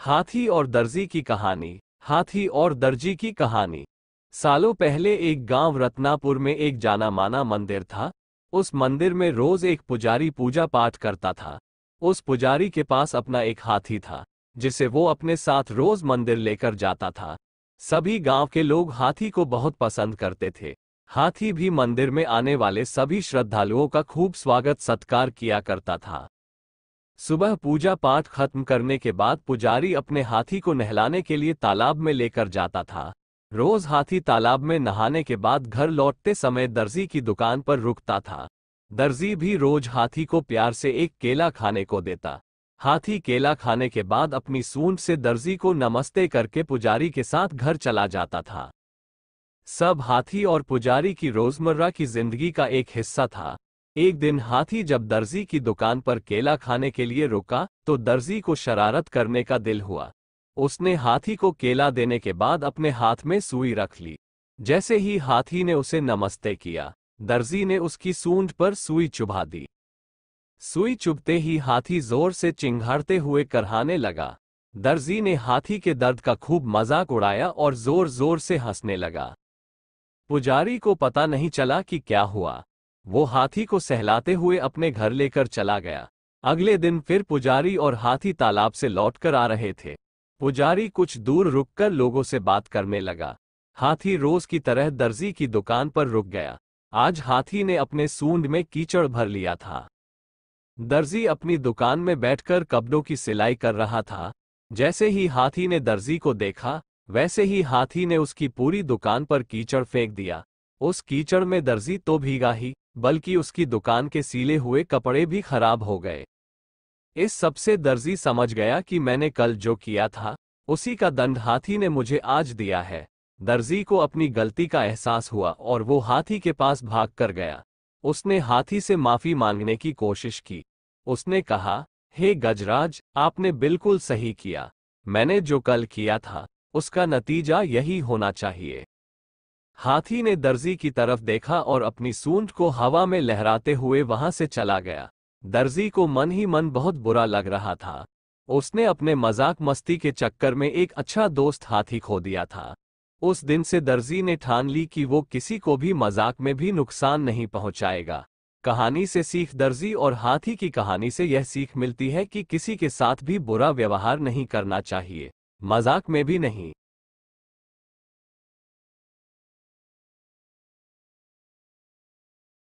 हाथी और दर्जी की कहानी। हाथी और दर्जी की कहानी। सालों पहले एक गांव रत्नापुर में एक जाना माना मंदिर था। उस मंदिर में रोज एक पुजारी पूजा पाठ करता था। उस पुजारी के पास अपना एक हाथी था, जिसे वो अपने साथ रोज मंदिर लेकर जाता था। सभी गांव के लोग हाथी को बहुत पसंद करते थे। हाथी भी मंदिर में आने वाले सभी श्रद्धालुओं का खूब स्वागत सत्कार किया करता था। सुबह पूजा पाठ खत्म करने के बाद पुजारी अपने हाथी को नहलाने के लिए तालाब में लेकर जाता था। रोज हाथी तालाब में नहाने के बाद घर लौटते समय दर्जी की दुकान पर रुकता था। दर्जी भी रोज हाथी को प्यार से एक केला खाने को देता। हाथी केला खाने के बाद अपनी सूंड से दर्जी को नमस्ते करके पुजारी के साथ घर चला जाता था। सब हाथी और पुजारी की रोजमर्रा की जिंदगी का एक हिस्सा था। एक दिन हाथी जब दर्जी की दुकान पर केला खाने के लिए रुका तो दर्जी को शरारत करने का दिल हुआ। उसने हाथी को केला देने के बाद अपने हाथ में सुई रख ली। जैसे ही हाथी ने उसे नमस्ते किया, दर्जी ने उसकी सूंड पर सुई चुभा दी। सुई चुभते ही हाथी जोर से चिंघाड़ते हुए करहाने लगा। दर्जी ने हाथी के दर्द का खूब मजाक उड़ाया और जोर जोर से हंसने लगा। पुजारी को पता नहीं चला कि क्या हुआ। वो हाथी को सहलाते हुए अपने घर लेकर चला गया। अगले दिन फिर पुजारी और हाथी तालाब से लौटकर आ रहे थे। पुजारी कुछ दूर रुककर लोगों से बात करने लगा। हाथी रोज की तरह दर्जी की दुकान पर रुक गया। आज हाथी ने अपने सूंड में कीचड़ भर लिया था। दर्जी अपनी दुकान में बैठकर कपड़ों की सिलाई कर रहा था। जैसे ही हाथी ने दर्जी को देखा, वैसे ही हाथी ने उसकी पूरी दुकान पर कीचड़ फेंक दिया। उस कीचड़ में दर्जी तो भीगा ही, बल्कि उसकी दुकान के सीले हुए कपड़े भी खराब हो गए। इस सबसे दर्जी समझ गया कि मैंने कल जो किया था, उसी का दंड हाथी ने मुझे आज दिया है। दर्जी को अपनी गलती का एहसास हुआ और वो हाथी के पास भाग कर गया। उसने हाथी से माफी मांगने की कोशिश की। उसने कहा, हे गजराज, आपने बिल्कुल सही किया। मैंने जो कल किया था, उसका नतीजा यही होना चाहिए। हाथी ने दर्जी की तरफ देखा और अपनी सूंड को हवा में लहराते हुए वहां से चला गया। दर्जी को मन ही मन बहुत बुरा लग रहा था। उसने अपने मजाक मस्ती के चक्कर में एक अच्छा दोस्त हाथी खो दिया था। उस दिन से दर्जी ने ठान ली कि वो किसी को भी मजाक में भी नुकसान नहीं पहुंचाएगा। कहानी से सीख। दर्जी और हाथी की कहानी से यह सीख मिलती है कि किसी के साथ भी बुरा व्यवहार नहीं करना चाहिए, मजाक में भी नहीं।